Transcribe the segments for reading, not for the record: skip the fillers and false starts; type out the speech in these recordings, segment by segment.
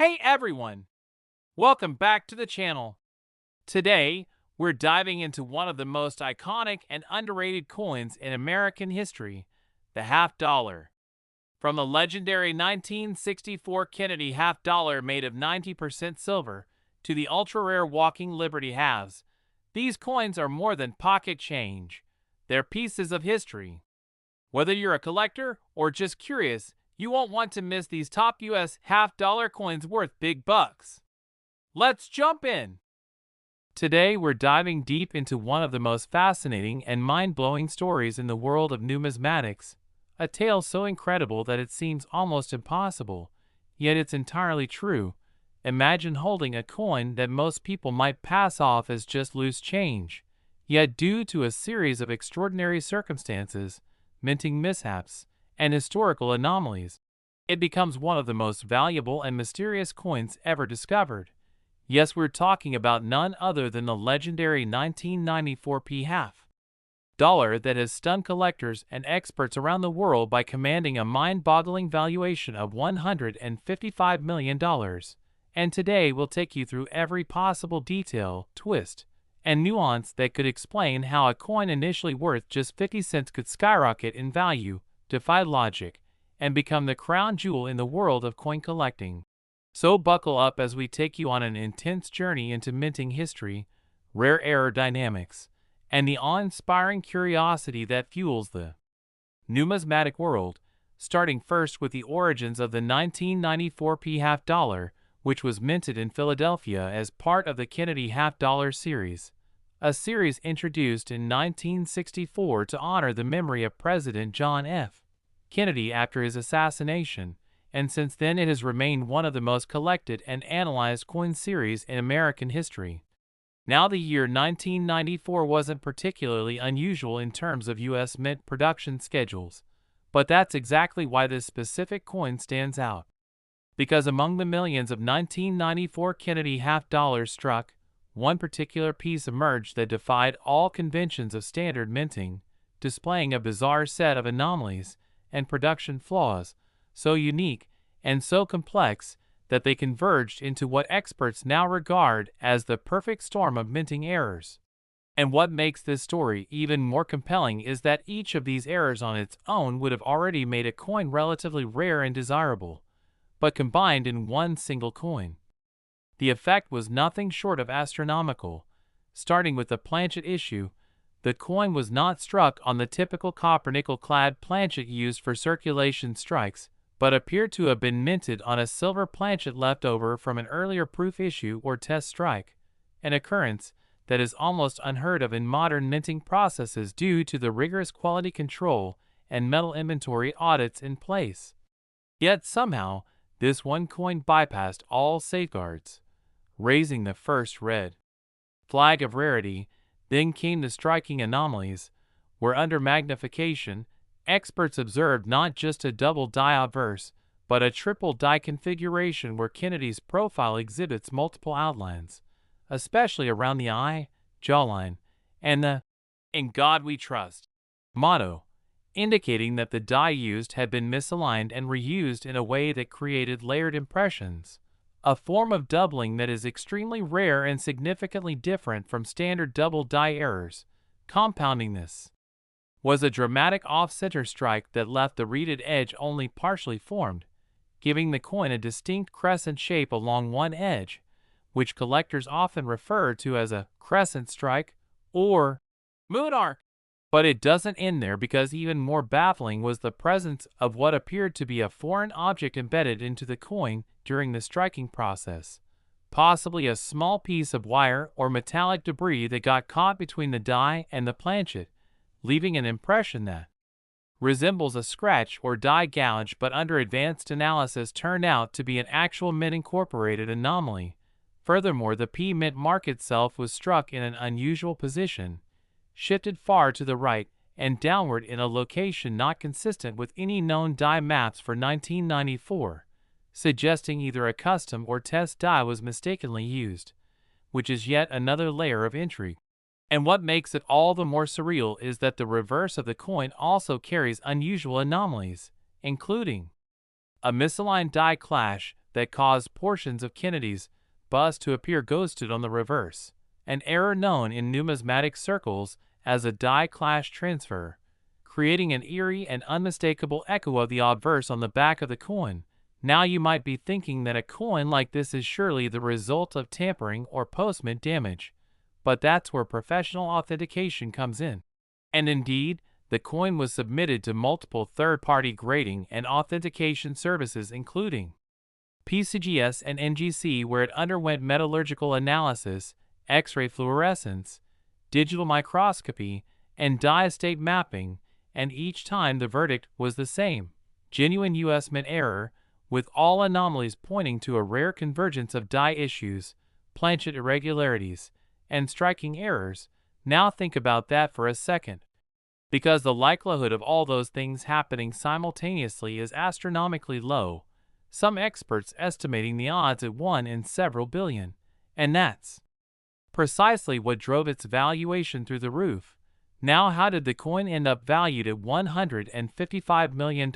Hey everyone! Welcome back to the channel. Today, we're diving into one of the most iconic and underrated coins in American history, the half dollar. From the legendary 1964 Kennedy half dollar made of 90% silver to the ultra-rare Walking Liberty halves, these coins are more than pocket change. They're pieces of history. Whether you're a collector or just curious, you won't want to miss these top US half-dollar coins worth big bucks. Let's jump in! Today we're diving deep into one of the most fascinating and mind-blowing stories in the world of numismatics, a tale so incredible that it seems almost impossible, yet it's entirely true. Imagine holding a coin that most people might pass off as just loose change, yet due to a series of extraordinary circumstances, minting mishaps, and historical anomalies, it becomes one of the most valuable and mysterious coins ever discovered. Yes, we're talking about none other than the legendary 1994 P half dollar that has stunned collectors and experts around the world by commanding a mind-boggling valuation of $155 million. And today we'll take you through every possible detail, twist, and nuance that could explain how a coin initially worth just 50 cents could skyrocket in value, defy logic, and become the crown jewel in the world of coin collecting. So buckle up as we take you on an intense journey into minting history, rare error dynamics, and the awe-inspiring curiosity that fuels the numismatic world, starting first with the origins of the 1994 P half dollar, which was minted in Philadelphia as part of the Kennedy half dollar series, a series introduced in 1964 to honor the memory of President John F. Kennedy after his assassination, and since then it has remained one of the most collected and analyzed coin series in American history. Now, the year 1994 wasn't particularly unusual in terms of U.S. mint production schedules, but that's exactly why this specific coin stands out. Because among the millions of 1994 Kennedy half dollars struck, one particular piece emerged that defied all conventions of standard minting, displaying a bizarre set of anomalies and production flaws, so unique and so complex that they converged into what experts now regard as the perfect storm of minting errors. And what makes this story even more compelling is that each of these errors on its own would have already made a coin relatively rare and desirable, but combined in one single coin, the effect was nothing short of astronomical. Starting with the planchet issue, the coin was not struck on the typical copper-nickel-clad planchet used for circulation strikes, but appeared to have been minted on a silver planchet left over from an earlier proof issue or test strike, an occurrence that is almost unheard of in modern minting processes due to the rigorous quality control and metal inventory audits in place. Yet somehow, this one coin bypassed all safeguards, raising the first red flag of rarity. Then came the striking anomalies, where under magnification, experts observed not just a double die obverse, but a triple die configuration where Kennedy's profile exhibits multiple outlines, especially around the eye, jawline, and the "In God We Trust" motto, indicating that the die used had been misaligned and reused in a way that created layered impressions, a form of doubling that is extremely rare and significantly different from standard double die errors. Compounding this was a dramatic off-center strike that left the reeded edge only partially formed, giving the coin a distinct crescent shape along one edge, which collectors often refer to as a crescent strike or moon arc. But it doesn't end there, because even more baffling was the presence of what appeared to be a foreign object embedded into the coin during the striking process, possibly a small piece of wire or metallic debris that got caught between the die and the planchet, leaving an impression that resembles a scratch or die gouge, but under advanced analysis turned out to be an actual mint-incorporated anomaly. Furthermore, the P mint mark itself was struck in an unusual position, shifted far to the right and downward in a location not consistent with any known die maps for 1994, suggesting either a custom or test die was mistakenly used, which is yet another layer of intrigue. And what makes it all the more surreal is that the reverse of the coin also carries unusual anomalies, including a misaligned die clash that caused portions of Kennedy's bust to appear ghosted on the reverse, an error known in numismatic circles as a die clash transfer, creating an eerie and unmistakable echo of the obverse on the back of the coin. Now you might be thinking that a coin like this is surely the result of tampering or post-mint damage, but that's where professional authentication comes in. And indeed, the coin was submitted to multiple third-party grading and authentication services including PCGS and NGC, where it underwent metallurgical analysis, X-ray fluorescence, digital microscopy, and die state mapping, and each time the verdict was the same: genuine U.S. Mint error, with all anomalies pointing to a rare convergence of die issues, planchet irregularities, and striking errors. Now think about that for a second. Because the likelihood of all those things happening simultaneously is astronomically low, some experts estimating the odds at 1 in several billion, and that's precisely what drove its valuation through the roof. Now, how did the coin end up valued at $155 million?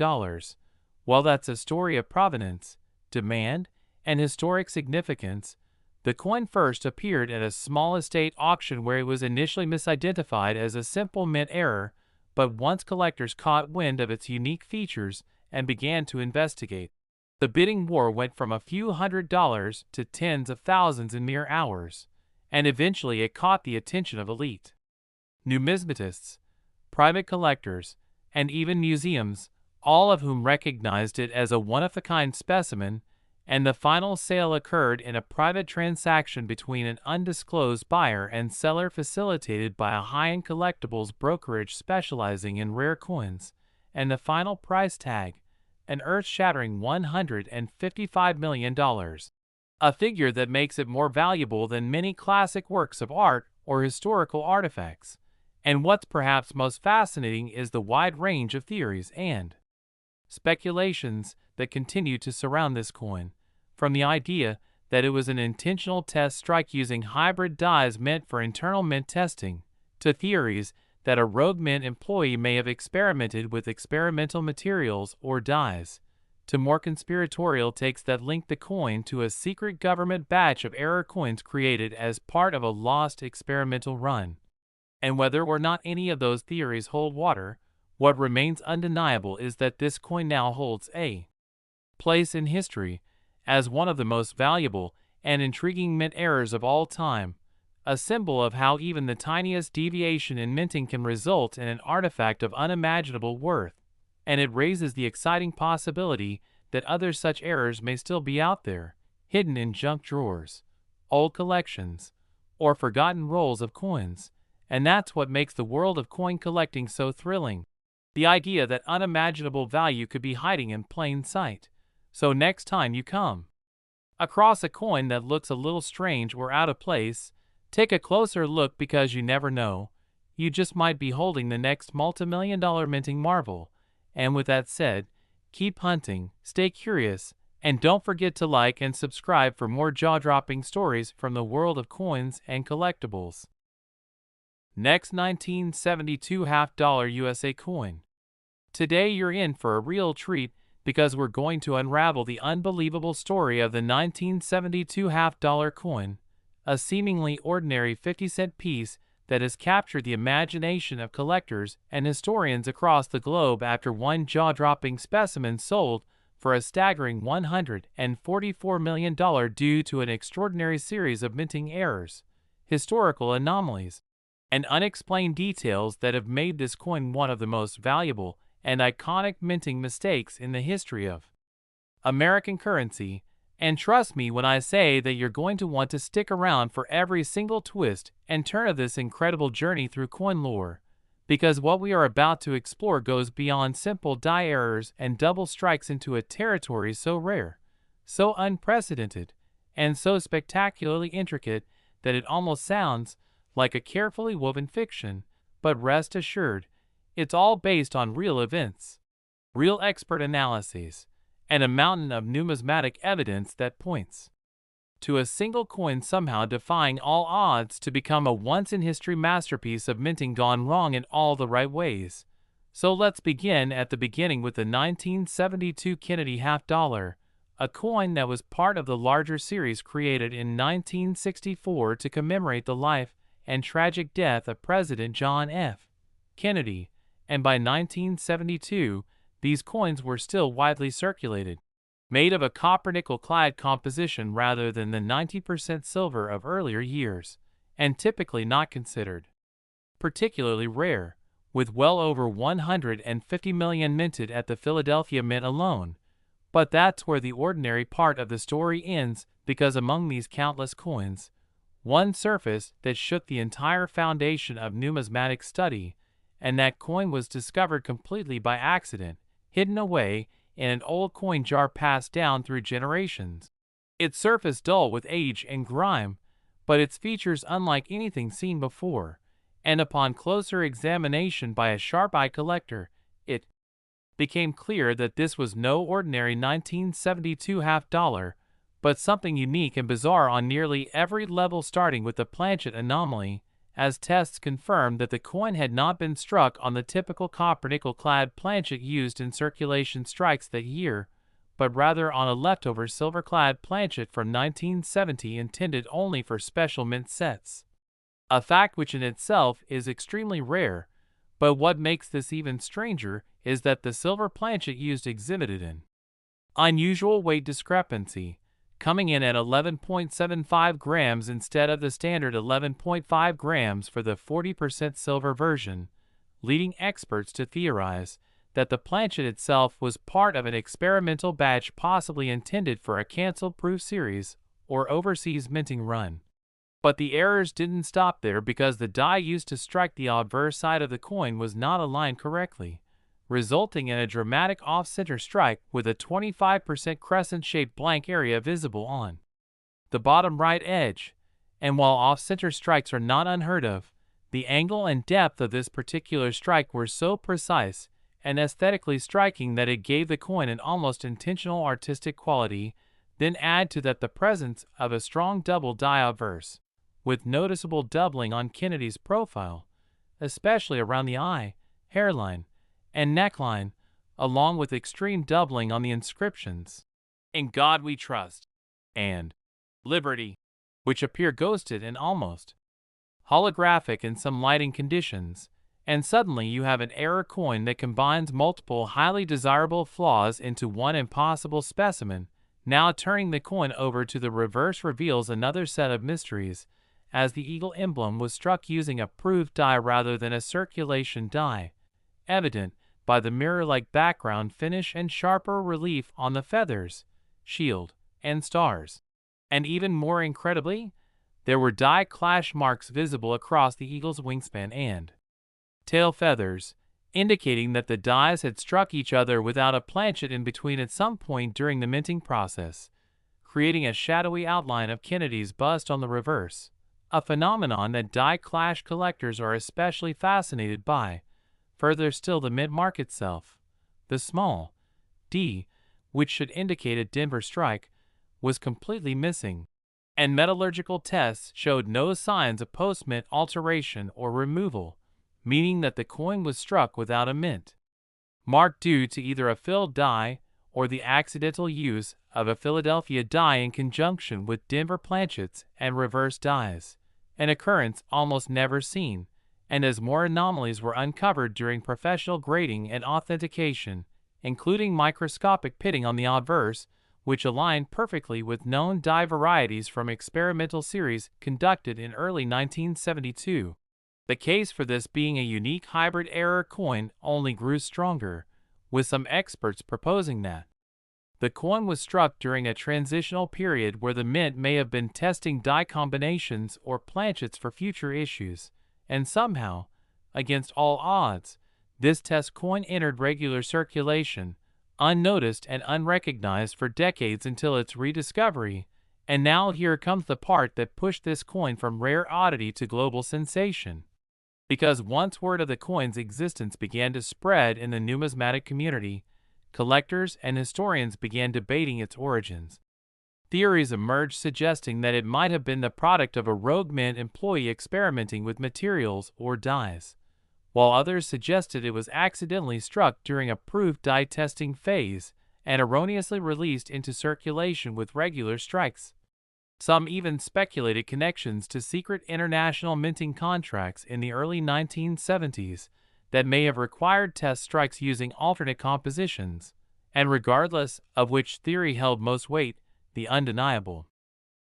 Well, that's a story of provenance, demand, and historic significance. The coin first appeared at a small estate auction where it was initially misidentified as a simple mint error, but once collectors caught wind of its unique features and began to investigate, the bidding war went from a few $100s to tens of thousands in mere hours, and eventually it caught the attention of elite numismatists, private collectors, and even museums, all of whom recognized it as a one-of-a-kind specimen, and the final sale occurred in a private transaction between an undisclosed buyer and seller facilitated by a high-end collectibles brokerage specializing in rare coins, and the final price tag, an earth-shattering $155 million, a figure that makes it more valuable than many classic works of art or historical artifacts. And what's perhaps most fascinating is the wide range of theories and speculations that continue to surround this coin, from the idea that it was an intentional test strike using hybrid dies meant for internal mint testing, to theories that a rogue mint employee may have experimented with experimental materials or dies, to more conspiratorial takes that link the coin to a secret government batch of error coins created as part of a lost experimental run. And whether or not any of those theories hold water, what remains undeniable is that this coin now holds a place in history as one of the most valuable and intriguing mint errors of all time, a symbol of how even the tiniest deviation in minting can result in an artifact of unimaginable worth, and it raises the exciting possibility that other such errors may still be out there, hidden in junk drawers, old collections, or forgotten rolls of coins, and that's what makes the world of coin collecting so thrilling. The idea that unimaginable value could be hiding in plain sight. So next time you come across a coin that looks a little strange or out of place, take a closer look, because you never know. You just might be holding the next multi-million-dollar minting marvel. And with that said, keep hunting, stay curious, and don't forget to like and subscribe for more jaw-dropping stories from the world of coins and collectibles. Next, 1972 half-dollar USA coin. Today you're in for a real treat, because we're going to unravel the unbelievable story of the 1972 half-dollar coin, a seemingly ordinary 50-cent piece that has captured the imagination of collectors and historians across the globe after one jaw-dropping specimen sold for a staggering $144 million due to an extraordinary series of minting errors, historical anomalies, and unexplained details that have made this coin one of the most valuable and iconic minting mistakes in the history of American currency. And trust me when I say that you're going to want to stick around for every single twist and turn of this incredible journey through coin lore, because what we are about to explore goes beyond simple die errors and double strikes into a territory so rare, so unprecedented, and so spectacularly intricate that it almost sounds like a carefully woven fiction. But rest assured, it's all based on real events, real expert analyses, and a mountain of numismatic evidence that points to a single coin somehow defying all odds to become a once-in-history masterpiece of minting gone wrong in all the right ways. So let's begin at the beginning with the 1972 Kennedy half-dollar, a coin that was part of the larger series created in 1964 to commemorate the life and tragic death of President John F. Kennedy, and by 1972, these coins were still widely circulated. Made of a copper-nickel clad composition rather than the 90% silver of earlier years, and typically not considered particularly rare, with well over 150 million minted at the Philadelphia Mint alone. But that's where the ordinary part of the story ends, because among these countless coins, one surfaced that shook the entire foundation of numismatic study, and that coin was discovered completely by accident, hidden away in an old coin jar passed down through generations. Its surface dull with age and grime, but its features unlike anything seen before, and upon closer examination by a sharp-eyed collector, it became clear that this was no ordinary 1972 half-dollar, but something unique and bizarre on nearly every level, starting with the planchet anomaly, as tests confirmed that the coin had not been struck on the typical copper-nickel-clad planchet used in circulation strikes that year, but rather on a leftover silver-clad planchet from 1970 intended only for special mint sets. A fact which in itself is extremely rare, but what makes this even stranger is that the silver planchet used exhibited an unusual weight discrepancy, coming in at 11.75 grams instead of the standard 11.5 grams for the 40% silver version, leading experts to theorize that the planchet itself was part of an experimental batch possibly intended for a cancel-proof series or overseas minting run. But the errors didn't stop there, because the die used to strike the obverse side of the coin was not aligned correctly, resulting in a dramatic off-center strike with a 25% crescent-shaped blank area visible on the bottom right edge. And while off-center strikes are not unheard of, the angle and depth of this particular strike were so precise and aesthetically striking that it gave the coin an almost intentional artistic quality. Then add to that the presence of a strong double die obverse, with noticeable doubling on Kennedy's profile, especially around the eye, hairline, and neckline, along with extreme doubling on the inscriptions, "In God We Trust," and "Liberty," which appear ghosted and almost holographic in some lighting conditions, and suddenly you have an error coin that combines multiple highly desirable flaws into one impossible specimen. Now turning the coin over to the reverse reveals another set of mysteries, as the eagle emblem was struck using a proved die rather than a circulation die, evident by the mirror-like background finish and sharper relief on the feathers, shield, and stars. And even more incredibly, there were die clash marks visible across the eagle's wingspan and tail feathers, indicating that the dies had struck each other without a planchet in between at some point during the minting process, creating a shadowy outline of Kennedy's bust on the reverse, a phenomenon that die clash collectors are especially fascinated by. Further still, the mint mark itself, the small d, which should indicate a Denver strike, was completely missing, and metallurgical tests showed no signs of post-mint alteration or removal, meaning that the coin was struck without a mint mark due to either a filled die or the accidental use of a Philadelphia die in conjunction with Denver planchets and reverse dies, an occurrence almost never seen. And as more anomalies were uncovered during professional grading and authentication, including microscopic pitting on the obverse, which aligned perfectly with known die varieties from experimental series conducted in early 1972. The case for this being a unique hybrid error coin only grew stronger, with some experts proposing that the coin was struck during a transitional period where the mint may have been testing die combinations or planchets for future issues, and somehow, against all odds, this test coin entered regular circulation, unnoticed and unrecognized for decades until its rediscovery. And now here comes the part that pushed this coin from rare oddity to global sensation. Because once word of the coin's existence began to spread in the numismatic community, collectors and historians began debating its origins. Theories emerged suggesting that it might have been the product of a rogue mint employee experimenting with materials or dies, while others suggested it was accidentally struck during a proved die testing phase, and erroneously released into circulation with regular strikes. Some even speculated connections to secret international minting contracts in the early 1970s that may have required test strikes using alternate compositions, and regardless of which theory held most weight, the undeniable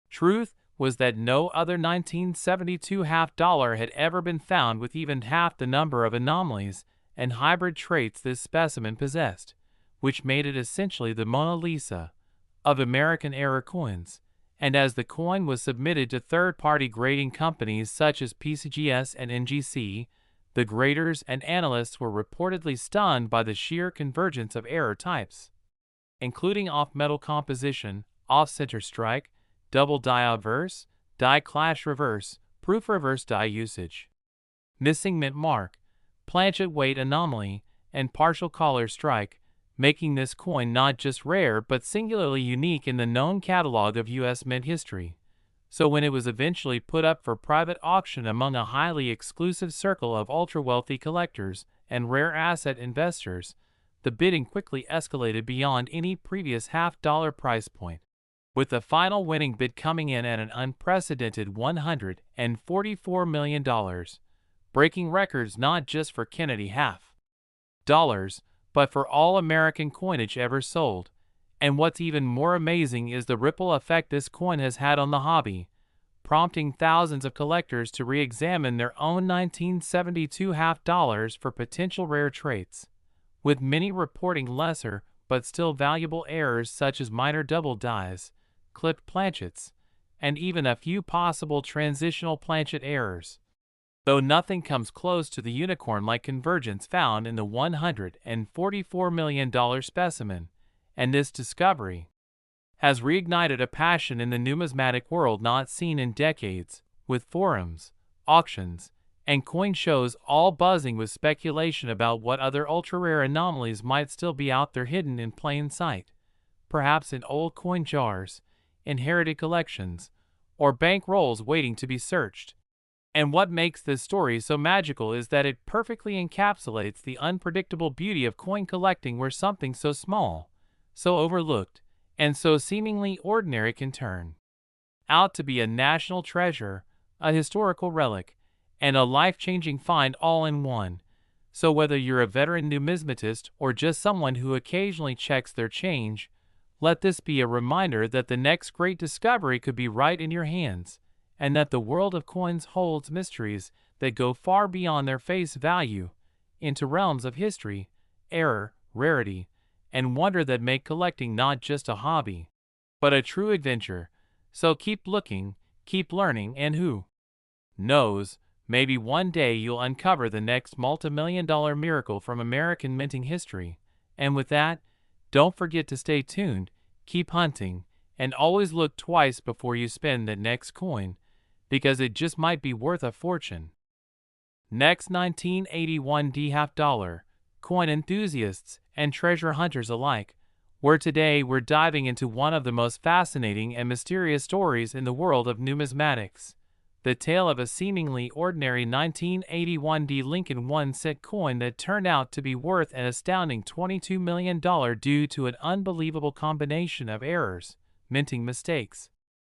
truth was that no other 1972 half-dollar had ever been found with even half the number of anomalies and hybrid traits this specimen possessed, which made it essentially the Mona Lisa of American-era coins. And as the coin was submitted to third-party grading companies such as PCGS and NGC, the graders and analysts were reportedly stunned by the sheer convergence of error types, including off-metal composition, off-center strike, double die obverse, die clash reverse, proof reverse die usage, missing mint mark, planchet weight anomaly, and partial collar strike, making this coin not just rare but singularly unique in the known catalog of U.S. mint history. So when it was eventually put up for private auction among a highly exclusive circle of ultra-wealthy collectors and rare asset investors, the bidding quickly escalated beyond any previous half-dollar price point, with the final winning bid coming in at an unprecedented $144 million, breaking records not just for Kennedy half-dollars, but for all American coinage ever sold. And what's even more amazing is the ripple effect this coin has had on the hobby, prompting thousands of collectors to re-examine their own 1972 half-dollars for potential rare traits, with many reporting lesser but still valuable errors such as minor double dies, clipped planchets, and even a few possible transitional planchet errors. Though nothing comes close to the unicorn-like convergence found in the $144 million specimen, and this discovery has reignited a passion in the numismatic world not seen in decades, with forums, auctions, and coin shows all buzzing with speculation about what other ultra-rare anomalies might still be out there hidden in plain sight, perhaps in old coin jars, inherited collections, or bank rolls waiting to be searched. And what makes this story so magical is that it perfectly encapsulates the unpredictable beauty of coin collecting, where something so small, so overlooked, and so seemingly ordinary can turn out to be a national treasure, a historical relic, and a life-changing find all in one. So whether you're a veteran numismatist or just someone who occasionally checks their change, let this be a reminder that the next great discovery could be right in your hands, and that the world of coins holds mysteries that go far beyond their face value, into realms of history, error, rarity, and wonder that make collecting not just a hobby, but a true adventure. So keep looking, keep learning, and who knows, maybe one day you'll uncover the next multi-million-dollar miracle from American minting history. And with that, don't forget to stay tuned, keep hunting, and always look twice before you spend that next coin, because it just might be worth a fortune. Next, 1981 D half-dollar. Coin enthusiasts and treasure hunters alike, where today we're diving into one of the most fascinating and mysterious stories in the world of numismatics, the tale of a seemingly ordinary 1981 D Lincoln 1-cent coin that turned out to be worth an astounding $22 million due to an unbelievable combination of errors, minting mistakes,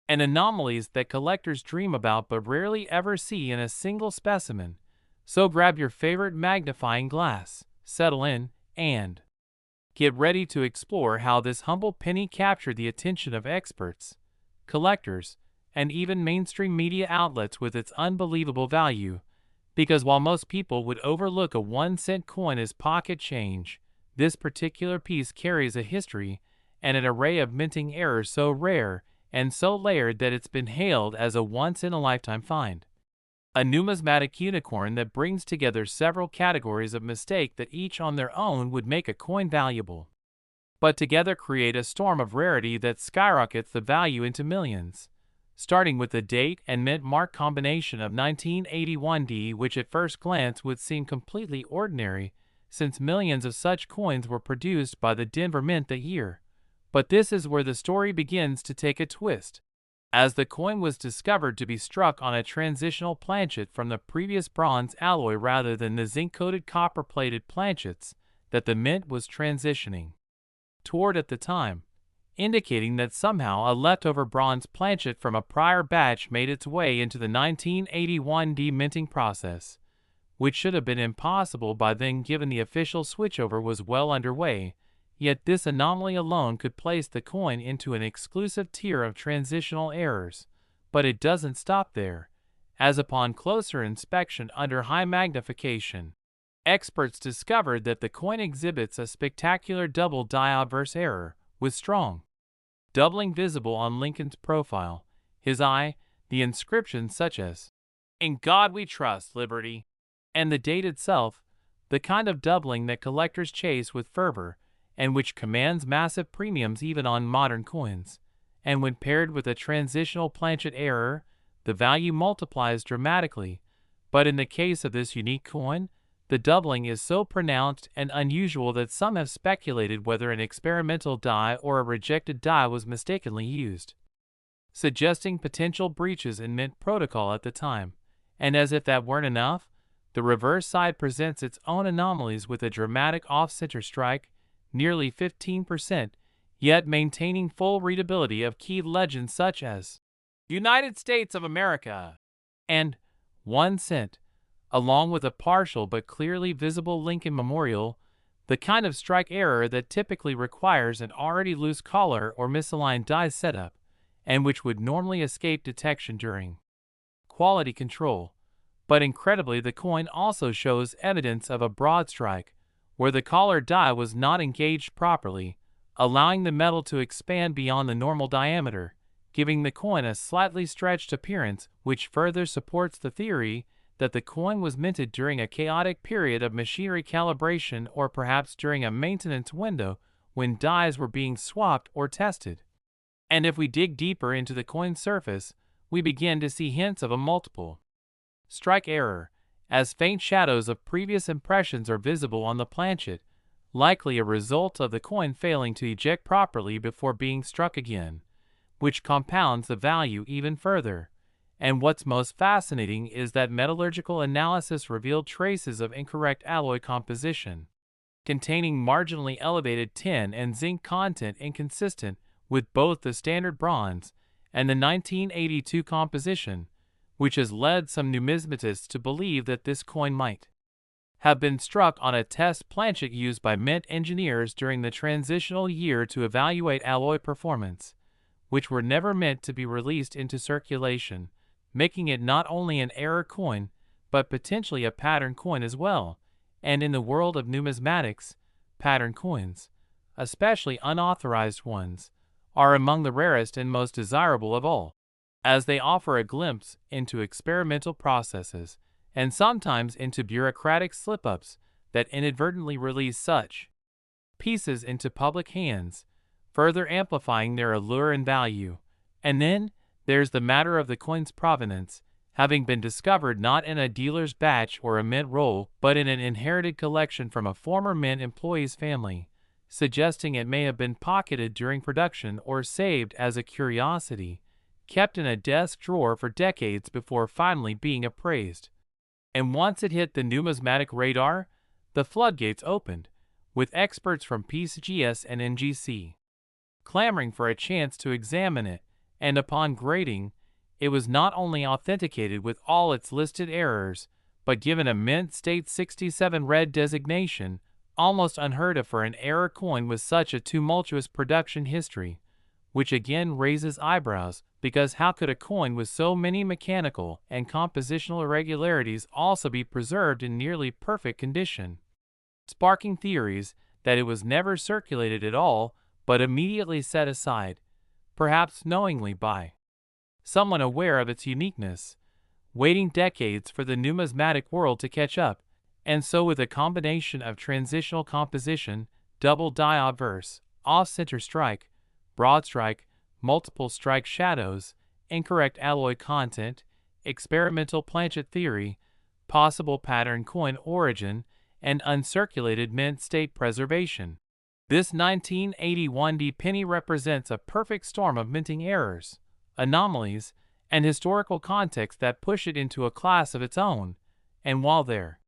and anomalies that collectors dream about but rarely ever see in a single specimen. So grab your favorite magnifying glass, settle in, and get ready to explore how this humble penny captured the attention of experts, collectors, and even mainstream media outlets with its unbelievable value. Because while most people would overlook a 1-cent coin as pocket change, this particular piece carries a history and an array of minting errors so rare and so layered that it's been hailed as a once-in-a-lifetime find. A numismatic unicorn that brings together several categories of mistake that each on their own would make a coin valuable, but together create a storm of rarity that skyrockets the value into millions. Starting with the date and mint mark combination of 1981 D, which at first glance would seem completely ordinary, since millions of such coins were produced by the Denver Mint that year. But this is where the story begins to take a twist, as the coin was discovered to be struck on a transitional planchet from the previous bronze alloy rather than the zinc-coated copper-plated planchets that the mint was transitioning toward at the time, indicating that somehow a leftover bronze planchet from a prior batch made its way into the 1981 deminting process, which should have been impossible by then given the official switchover was well underway, yet this anomaly alone could place the coin into an exclusive tier of transitional errors. But it doesn't stop there, as upon closer inspection under high magnification, experts discovered that the coin exhibits a spectacular double die-obverse error, with strong doubling visible on Lincoln's profile, his eye, the inscriptions such as, "In God We Trust, Liberty," and the date itself, the kind of doubling that collectors chase with fervor, and which commands massive premiums even on modern coins. And when paired with a transitional planchet error, the value multiplies dramatically. But in the case of this unique coin, the doubling is so pronounced and unusual that some have speculated whether an experimental die or a rejected die was mistakenly used, suggesting potential breaches in mint protocol at the time. And as if that weren't enough, the reverse side presents its own anomalies with a dramatic off-center strike, nearly 15%, yet maintaining full readability of key legends such as United States of America and 1 cent, along with a partial but clearly visible Lincoln memorial, the kind of strike error that typically requires an already loose collar or misaligned die setup, and which would normally escape detection during quality control. But incredibly, the coin also shows evidence of a broad strike, where the collar die was not engaged properly, allowing the metal to expand beyond the normal diameter, giving the coin a slightly stretched appearance, which further supports the theory that the coin was minted during a chaotic period of machinery calibration or perhaps during a maintenance window when dies were being swapped or tested. And if we dig deeper into the coin's surface, we begin to see hints of a multiple strike error, as faint shadows of previous impressions are visible on the planchet, likely a result of the coin failing to eject properly before being struck again, which compounds the value even further. And what's most fascinating is that metallurgical analysis revealed traces of incorrect alloy composition, containing marginally elevated tin and zinc content inconsistent with both the standard bronze and the 1982 composition, which has led some numismatists to believe that this coin might have been struck on a test planchet used by mint engineers during the transitional year to evaluate alloy performance, which were never meant to be released into circulation, making it not only an error coin, but potentially a pattern coin as well. And in the world of numismatics, pattern coins, especially unauthorized ones, are among the rarest and most desirable of all, as they offer a glimpse into experimental processes and sometimes into bureaucratic slip-ups that inadvertently release such pieces into public hands, further amplifying their allure and value. And then there's the matter of the coin's provenance, having been discovered not in a dealer's batch or a mint roll, but in an inherited collection from a former mint employee's family, suggesting it may have been pocketed during production or saved as a curiosity, kept in a desk drawer for decades before finally being appraised. And once it hit the numismatic radar, the floodgates opened, with experts from PCGS and NGC clamoring for a chance to examine it, and upon grading, it was not only authenticated with all its listed errors, but given a Mint State 67 red designation, almost unheard of for an error coin with such a tumultuous production history, which again raises eyebrows, because how could a coin with so many mechanical and compositional irregularities also be preserved in nearly perfect condition, sparking theories that it was never circulated at all, but immediately set aside, perhaps knowingly by someone aware of its uniqueness, waiting decades for the numismatic world to catch up. And so with a combination of transitional composition, double die obverse, off-center strike, broad strike, multiple strike shadows, incorrect alloy content, experimental planchet theory, possible pattern coin origin, and uncirculated mint state preservation, this 1981 D penny represents a perfect storm of minting errors, anomalies, and historical context that push it into a class of its own. And while there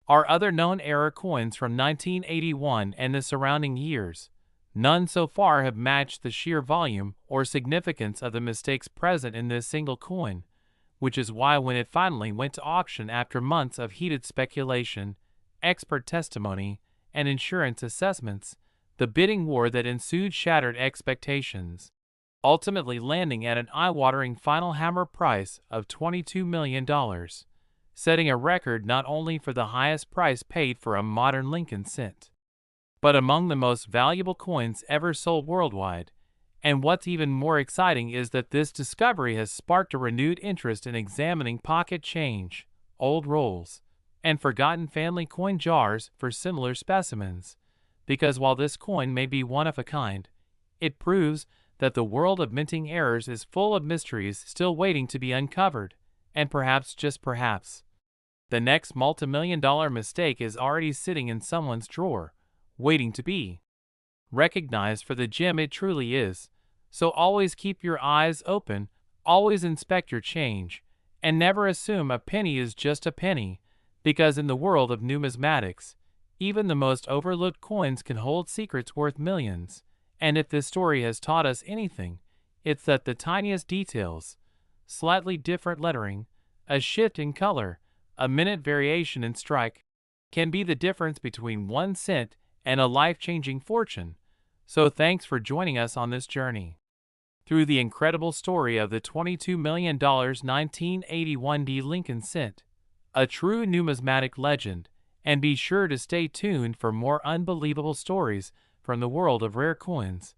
are other known error coins from 1981 and the surrounding years, None so far have matched the sheer volume or significance of the mistakes present in this single coin, which is why when it finally went to auction after months of heated speculation, expert testimony, and insurance assessments, the bidding war that ensued shattered expectations, ultimately landing at an eye-watering final hammer price of $22 million, setting a record not only for the highest price paid for a modern Lincoln cent, but among the most valuable coins ever sold worldwide. And what's even more exciting is that this discovery has sparked a renewed interest in examining pocket change, old rolls, and forgotten family coin jars for similar specimens. Because while this coin may be one of a kind, it proves that the world of minting errors is full of mysteries still waiting to be uncovered, and perhaps, just perhaps, the next multi-million-dollar mistake is already sitting in someone's drawer, waiting to be recognized for the gem it truly is. So always keep your eyes open, always inspect your change, and never assume a penny is just a penny, because in the world of numismatics, even the most overlooked coins can hold secrets worth millions. And if this story has taught us anything, it's that the tiniest details, slightly different lettering, a shift in color, a minute variation in strike, can be the difference between 1 cent and a life-changing fortune. So thanks for joining us on this journey through the incredible story of the $22 million 1981 D Lincoln cent, a true numismatic legend, and be sure to stay tuned for more unbelievable stories from the world of rare coins,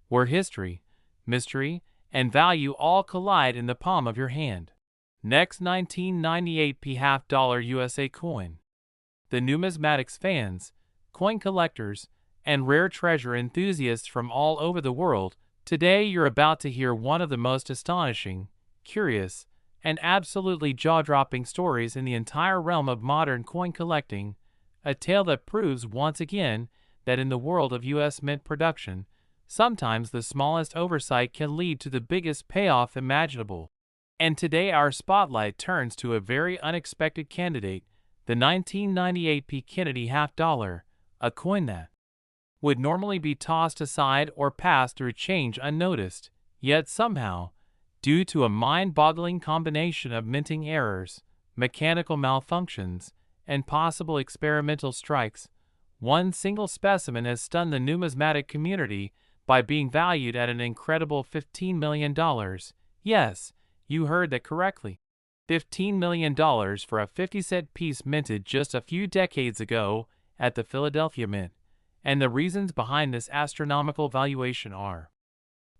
where history, mystery, and value all collide in the palm of your hand. Next, 1998 P half-dollar USA coin. The numismatics fans, coin collectors, and rare treasure enthusiasts from all over the world, today you're about to hear one of the most astonishing, curious, and absolutely jaw-dropping stories in the entire realm of modern coin collecting, a tale that proves once again that in the world of U.S. mint production, sometimes the smallest oversight can lead to the biggest payoff imaginable. And today our spotlight turns to a very unexpected candidate, the 1998 P Kennedy half-dollar, a coin that would normally be tossed aside or passed through change unnoticed, yet somehow, due to a mind-boggling combination of minting errors, mechanical malfunctions, and possible experimental strikes, one single specimen has stunned the numismatic community by being valued at an incredible $15 million. Yes, you heard that correctly. $15 million for a 50-cent piece minted just a few decades ago at the Philadelphia Mint. And the reasons behind this astronomical valuation are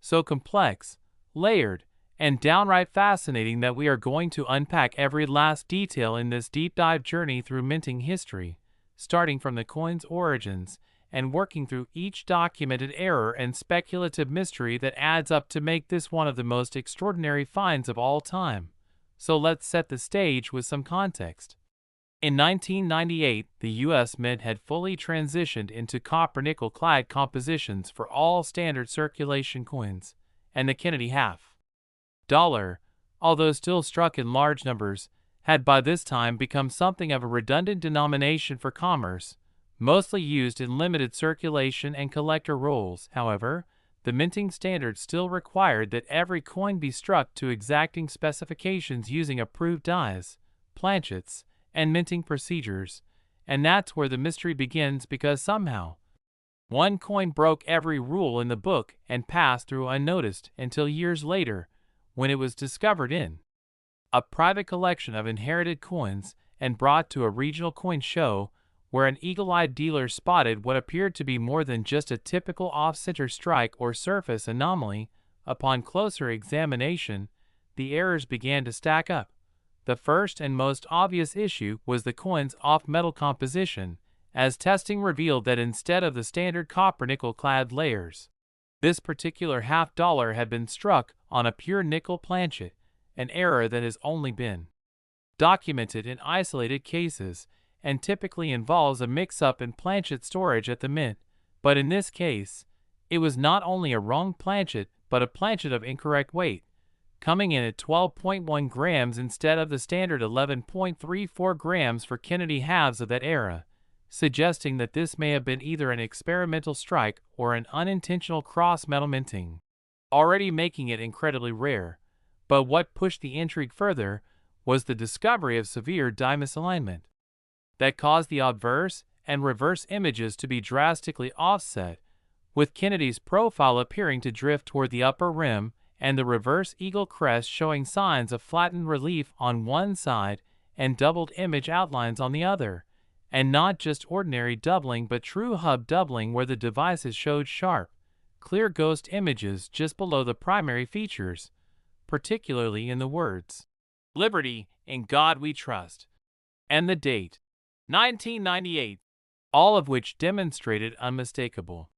so complex, layered, and downright fascinating that we are going to unpack every last detail in this deep dive journey through minting history, starting from the coin's origins and working through each documented error and speculative mystery that adds up to make this one of the most extraordinary finds of all time. So let's set the stage with some context. In 1998, the U.S. Mint had fully transitioned into copper-nickel-clad compositions for all standard circulation coins, and the Kennedy half-dollar, although still struck in large numbers, had by this time become something of a redundant denomination for commerce, mostly used in limited circulation and collector rolls. However, the minting standard still required that every coin be struck to exacting specifications using approved dies, planchets, and minting procedures, and that's where the mystery begins because somehow one coin broke every rule in the book and passed through unnoticed until years later, when it was discovered in a private collection of inherited coins and brought to a regional coin show where an eagle-eyed dealer spotted what appeared to be more than just a typical off-center strike or surface anomaly. Upon closer examination, the errors began to stack up. The first and most obvious issue was the coin's off-metal composition, as testing revealed that instead of the standard copper-nickel-clad layers, this particular half-dollar had been struck on a pure nickel planchet, an error that has only been documented in isolated cases and typically involves a mix-up in planchet storage at the mint. But in this case, it was not only a wrong planchet, but a planchet of incorrect weight, coming in at 12.1 grams instead of the standard 11.34 grams for Kennedy halves of that era. suggesting that this may have been either an experimental strike or an unintentional cross-metal minting, already making it incredibly rare. But what pushed the intrigue further was the discovery of severe die misalignment that caused the obverse and reverse images to be drastically offset, with Kennedy's profile appearing to drift toward the upper rim and the reverse eagle crest showing signs of flattened relief on one side and doubled image outlines on the other, and not just ordinary doubling but true hub doubling where the devices showed sharp, clear ghost images just below the primary features, particularly in the words, "Liberty, in God we trust," and the date, 1998, all of which demonstrated unmistakable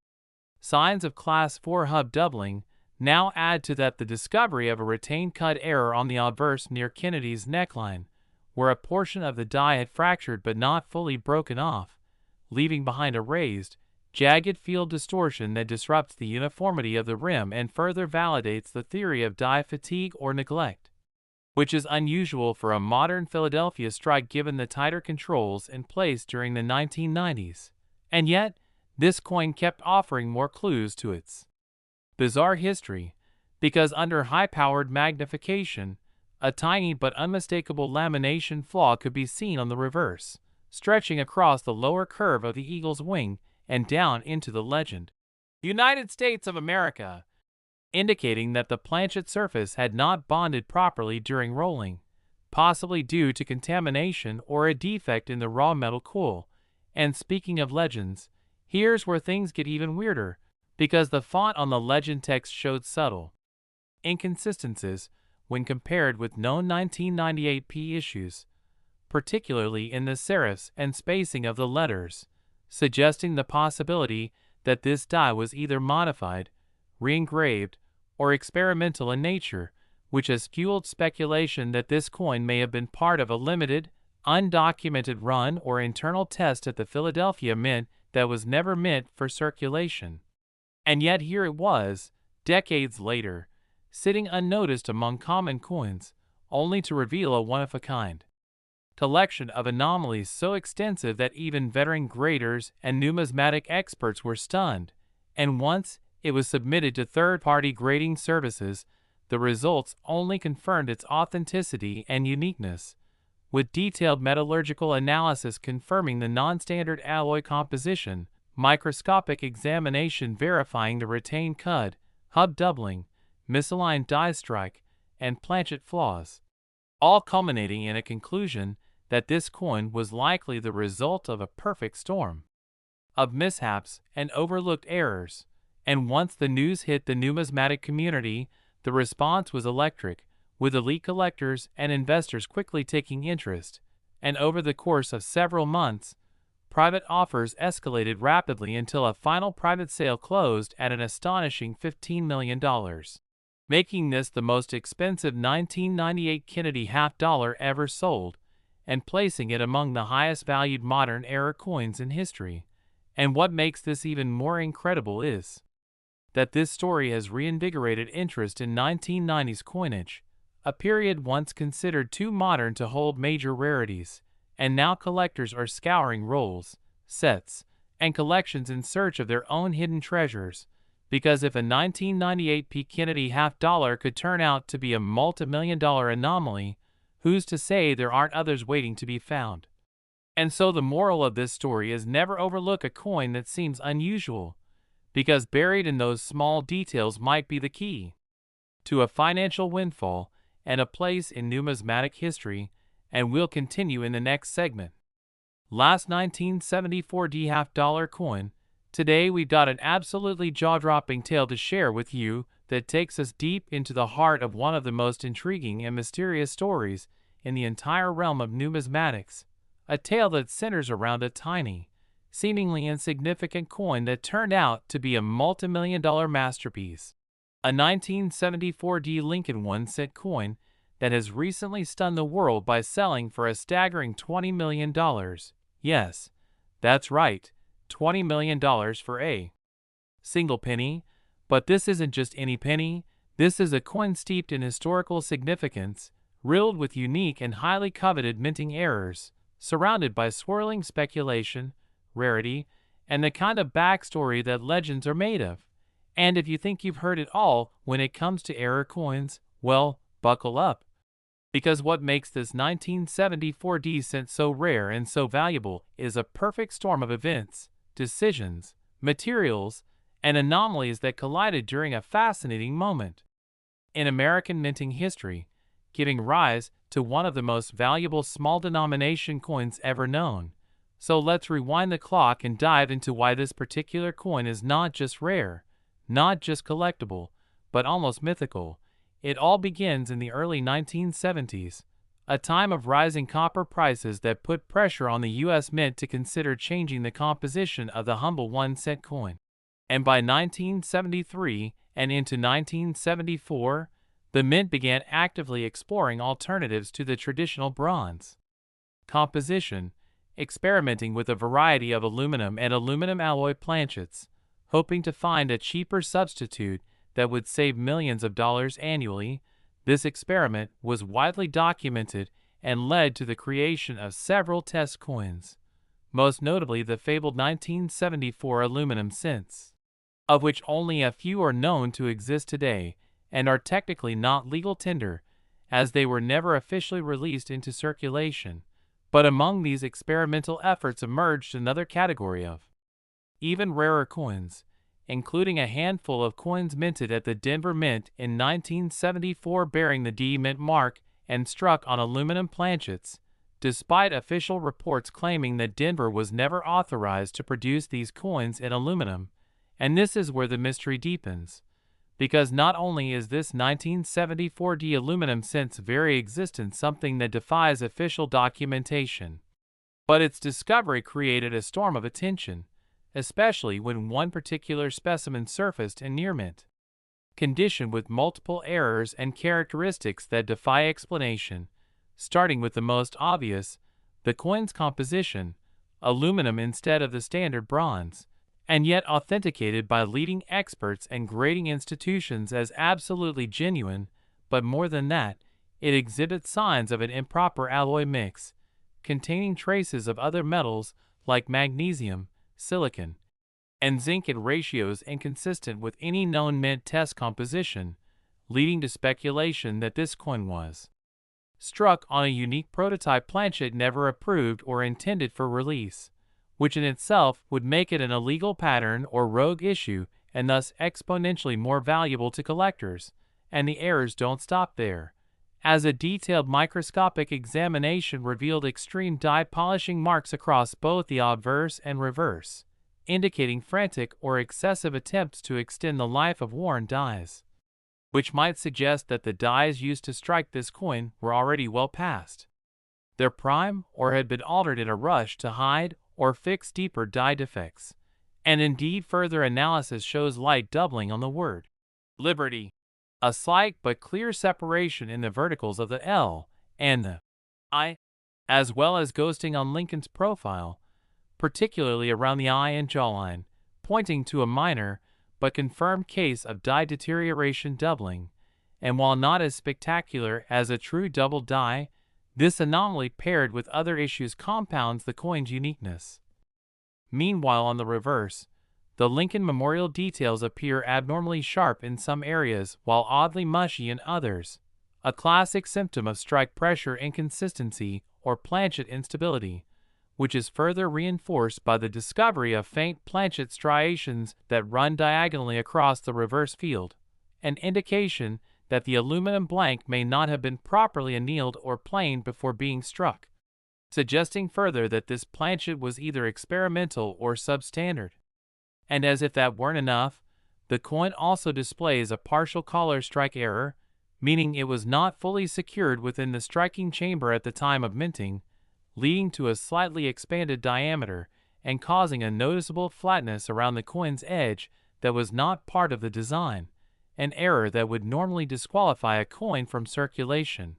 signs of Class 4 hub doubling. Now add to that the discovery of a retained cut error on the obverse near Kennedy's neckline, where a portion of the die had fractured but not fully broken off, leaving behind a raised, jagged field distortion that disrupts the uniformity of the rim and further validates the theory of die fatigue or neglect, which is unusual for a modern Philadelphia strike given the tighter controls in place during the 1990s. And yet, this coin kept offering more clues to its bizarre history, because under high-powered magnification, a tiny but unmistakable lamination flaw could be seen on the reverse, stretching across the lower curve of the eagle's wing and down into the legend, "United States of America," indicating that the planchet surface had not bonded properly during rolling, possibly due to contamination or a defect in the raw metal coil. And speaking of legends, here's where things get even weirder, because the font on the legend text showed subtle inconsistencies when compared with known 1998 P issues, particularly in the serifs and spacing of the letters, suggesting the possibility that this die was either modified, re-engraved, or experimental in nature, which has fueled speculation that this coin may have been part of a limited, undocumented run or internal test at the Philadelphia Mint that was never meant for circulation. And yet here it was, decades later, sitting unnoticed among common coins, only to reveal a one-of-a-kind collection of anomalies so extensive that even veteran graders and numismatic experts were stunned. And once it was submitted to third-party grading services, the results only confirmed its authenticity and uniqueness, with detailed metallurgical analysis confirming the non-standard alloy composition, microscopic examination verifying the retained cud, hub doubling, misaligned die strike, and planchet flaws, all culminating in a conclusion that this coin was likely the result of a perfect storm of mishaps and overlooked errors. And once the news hit the numismatic community, the response was electric, with elite collectors and investors quickly taking interest, and over the course of several months, private offers escalated rapidly until a final private sale closed at an astonishing $15 million, making this the most expensive 1998 Kennedy half-dollar ever sold, and placing it among the highest valued modern-era coins in history. And what makes this even more incredible is that this story has reinvigorated interest in 1990s coinage, a period once considered too modern to hold major rarities, and now collectors are scouring rolls, sets, and collections in search of their own hidden treasures, because if a 1998 P. Kennedy half-dollar could turn out to be a multi-million-dollar anomaly, who's to say there aren't others waiting to be found? And so the moral of this story is never overlook a coin that seems unusual, because buried in those small details might be the key to a financial windfall and a place in numismatic history. And we'll continue in the next segment. Last 1974 D half-dollar coin. Today we've got an absolutely jaw-dropping tale to share with you that takes us deep into the heart of one of the most intriguing and mysterious stories in the entire realm of numismatics, a tale that centers around a tiny, seemingly insignificant coin that turned out to be a multi-million-dollar masterpiece. A 1974 D Lincoln 1-cent coin that has recently stunned the world by selling for a staggering $20 million. Yes, that's right, $20 million for a single penny. But this isn't just any penny. This is a coin steeped in historical significance, riddled with unique and highly coveted minting errors, surrounded by swirling speculation, rarity, and the kind of backstory that legends are made of. And if you think you've heard it all when it comes to error coins, well, buckle up. Because what makes this 1974 D cent so rare and so valuable is a perfect storm of events, decisions, materials, and anomalies that collided during a fascinating moment in American minting history, giving rise to one of the most valuable small denomination coins ever known. So let's rewind the clock and dive into why this particular coin is not just rare, not just collectible, but almost mythical. It all begins in the early 1970s, a time of rising copper prices that put pressure on the U.S. Mint to consider changing the composition of the humble 1-cent coin. And by 1973 and into 1974, the Mint began actively exploring alternatives to the traditional bronze composition, experimenting with a variety of aluminum and aluminum alloy planchets, hoping to find a cheaper substitute that would save millions of dollars annually. This experiment was widely documented and led to the creation of several test coins, most notably the fabled 1974 aluminum cents, of which only a few are known to exist today and are technically not legal tender, as they were never officially released into circulation. But among these experimental efforts emerged another category of even rarer coins, including a handful of coins minted at the Denver Mint in 1974 bearing the D Mint mark and struck on aluminum planchets, despite official reports claiming that Denver was never authorized to produce these coins in aluminum. And this is where the mystery deepens, because not only is this 1974 D aluminum cent's very existence something that defies official documentation, but its discovery created a storm of attention, especially when one particular specimen surfaced in near mint condition with multiple errors and characteristics that defy explanation, starting with the most obvious, the coin's composition, aluminum instead of the standard bronze, and yet authenticated by leading experts and grading institutions as absolutely genuine. But more than that, it exhibits signs of an improper alloy mix, containing traces of other metals like magnesium, silicon, and zinc in ratios inconsistent with any known mint test composition, leading to speculation that this coin was struck on a unique prototype planchet never approved or intended for release, which in itself would make it an illegal pattern or rogue issue and thus exponentially more valuable to collectors. And the errors don't stop there, as a detailed microscopic examination revealed extreme die polishing marks across both the obverse and reverse, indicating frantic or excessive attempts to extend the life of worn dies, which might suggest that the dies used to strike this coin were already well past their prime or had been altered in a rush to hide or fix deeper die defects. And indeed, further analysis shows light doubling on the word Liberty, a slight but clear separation in the verticals of the L and the I, as well as ghosting on Lincoln's profile, particularly around the eye and jawline, pointing to a minor but confirmed case of die deterioration doubling. And while not as spectacular as a true double die, this anomaly paired with other issues compounds the coin's uniqueness. Meanwhile, on the reverse, the Lincoln Memorial details appear abnormally sharp in some areas while oddly mushy in others, a classic symptom of strike pressure inconsistency or planchet instability, which is further reinforced by the discovery of faint planchet striations that run diagonally across the reverse field, an indication that the aluminum blank may not have been properly annealed or planed before being struck, suggesting further that this planchet was either experimental or substandard. And as if that weren't enough, the coin also displays a partial collar strike error, meaning it was not fully secured within the striking chamber at the time of minting, leading to a slightly expanded diameter and causing a noticeable flatness around the coin's edge that was not part of the design, an error that would normally disqualify a coin from circulation.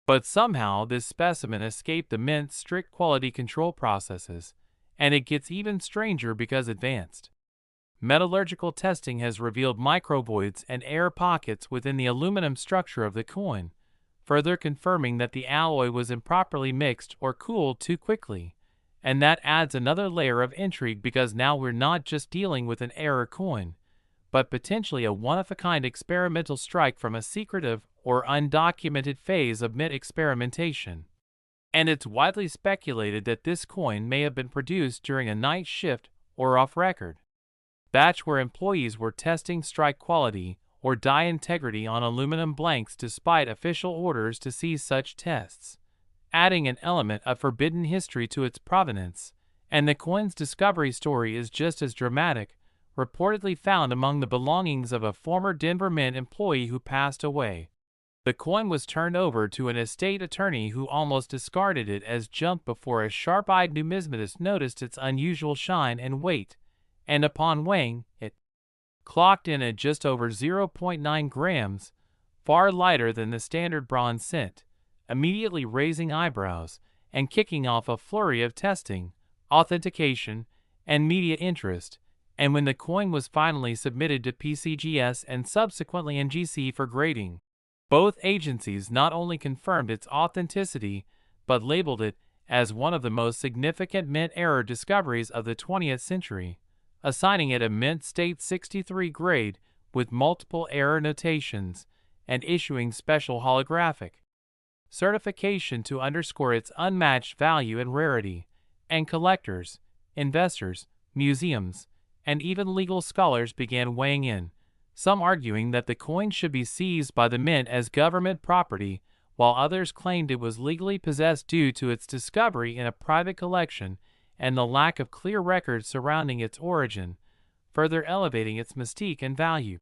But somehow this specimen escaped the Mint's strict quality control processes, and it gets even stranger because advanced metallurgical testing has revealed microvoids and air pockets within the aluminum structure of the coin, further confirming that the alloy was improperly mixed or cooled too quickly, And that adds another layer of intrigue because now we're not just dealing with an error coin, but potentially a one-of-a-kind experimental strike from a secretive or undocumented phase of mint experimentation. And it's widely speculated that this coin may have been produced during a night shift or off-record batch where employees were testing strike quality or die integrity on aluminum blanks despite official orders to cease such tests, adding an element of forbidden history to its provenance. And the coin's discovery story is just as dramatic, reportedly found among the belongings of a former Denver Mint employee who passed away. The coin was turned over to an estate attorney who almost discarded it as junk before a sharp-eyed numismatist noticed its unusual shine and weight, and upon weighing, it clocked in at just over 0.9 grams, far lighter than the standard bronze cent, immediately raising eyebrows and kicking off a flurry of testing, authentication, and media interest. And when the coin was finally submitted to PCGS and subsequently NGC for grading, both agencies not only confirmed its authenticity, but labeled it as one of the most significant mint error discoveries of the 20th century, assigning it a Mint State 63 grade with multiple error notations and issuing special holographic certification to underscore its unmatched value and rarity. And collectors, investors, museums, and even legal scholars began weighing in, some arguing that the coin should be seized by the mint as government property, while others claimed it was legally possessed due to its discovery in a private collection and the lack of clear records surrounding its origin, further elevating its mystique and value.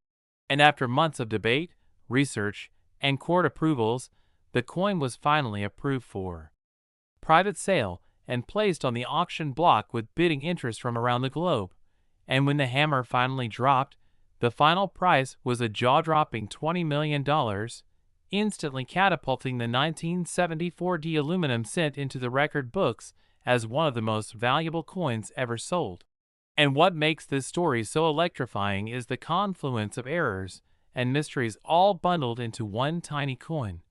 And after months of debate, research, and court approvals, the coin was finally approved for private sale and placed on the auction block with bidding interest from around the globe. And when the hammer finally dropped, the final price was a jaw-dropping $20 million, instantly catapulting the 1974 aluminum cent into the record books as one of the most valuable coins ever sold. And what makes this story so electrifying is the confluence of errors and mysteries all bundled into one tiny coin: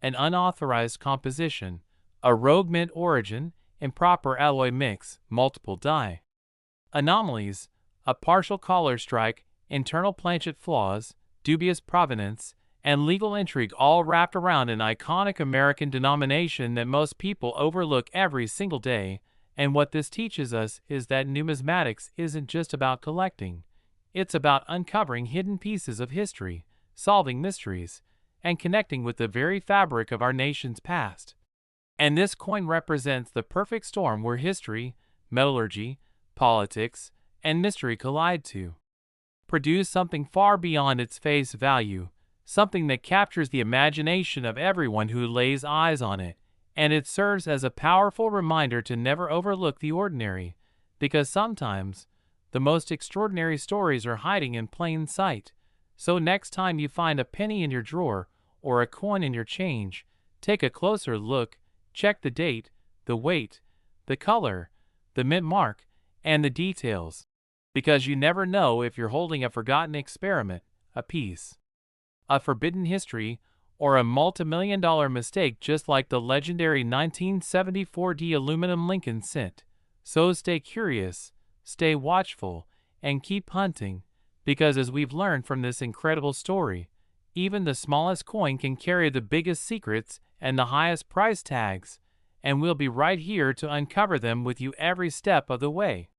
an unauthorized composition, a rogue mint origin, improper alloy mix, multiple die anomalies, a partial collar strike, internal planchet flaws, dubious provenance, and legal intrigue, all wrapped around an iconic American denomination that most people overlook every single day. And what this teaches us is that numismatics isn't just about collecting. It's about uncovering hidden pieces of history, solving mysteries, and connecting with the very fabric of our nation's past. And this coin represents the perfect storm where history, metallurgy, politics, and mystery collide to produce something far beyond its face value, something that captures the imagination of everyone who lays eyes on it. And it serves as a powerful reminder to never overlook the ordinary, because sometimes the most extraordinary stories are hiding in plain sight. So next time you find a penny in your drawer or a coin in your change, take a closer look, check the date, the weight, the color, the mint mark, and the details, because you never know if you're holding a forgotten experiment, a piece of forbidden history, or a multi-million-dollar mistake just like the legendary 1974 aluminum Lincoln cent. So stay curious, stay watchful, and keep hunting, because as we've learned from this incredible story, even the smallest coin can carry the biggest secrets and the highest price tags, and we'll be right here to uncover them with you every step of the way.